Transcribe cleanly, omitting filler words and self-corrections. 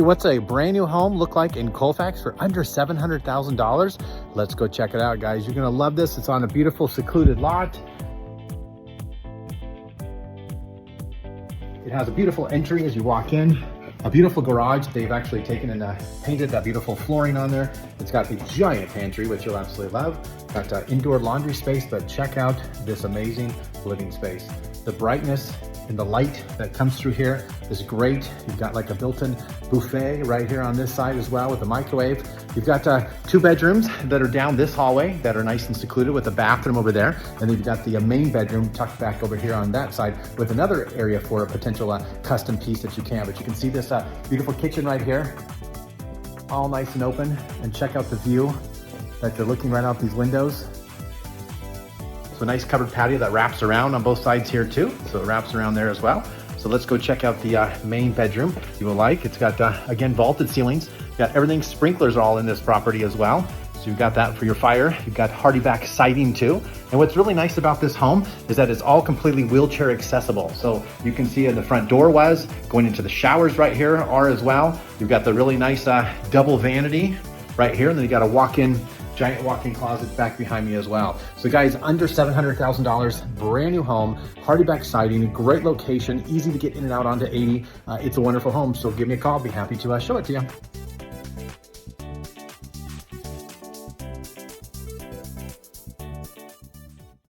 What's a brand new home look like in Colfax for under $700,000? Let's go check it out, guys. You're gonna love this. It's on a beautiful secluded lot. It has a beautiful entry as you walk in. A beautiful garage. They've actually taken and painted that beautiful flooring on there. It's got a giant pantry, which you'll absolutely love. Got indoor laundry space, but check out this amazing living space. The brightness and the light that comes through here is great. You've got like a built-in buffet right here on this side as well with a microwave. You've got 2 bedrooms that are down this hallway that are nice and secluded with a bathroom over there. And then you've got the main bedroom tucked back over here on that side with another area for a potential custom piece that you can. But you can see this beautiful kitchen right here, all nice and open. And check out the view that you're looking right out these windows. So a nice covered patio that wraps around on both sides here too. So it wraps around there as well. So let's go check out the main bedroom you will like. It's got, again, vaulted ceilings. Got everything, sprinklers are all in this property as well. So you've got that for your fire. You've got hardy back siding too. And what's really nice about this home is that it's all completely wheelchair accessible. So you can see in the front door was, going into the showers right here are as well. You've got the really nice double vanity right here. And then you got a giant walk-in closet back behind me as well. So guys, under $700,000, brand new home, hardy back siding, great location, easy to get in and out onto 80. It's a wonderful home. So give me a call. I'll be happy to show it to you.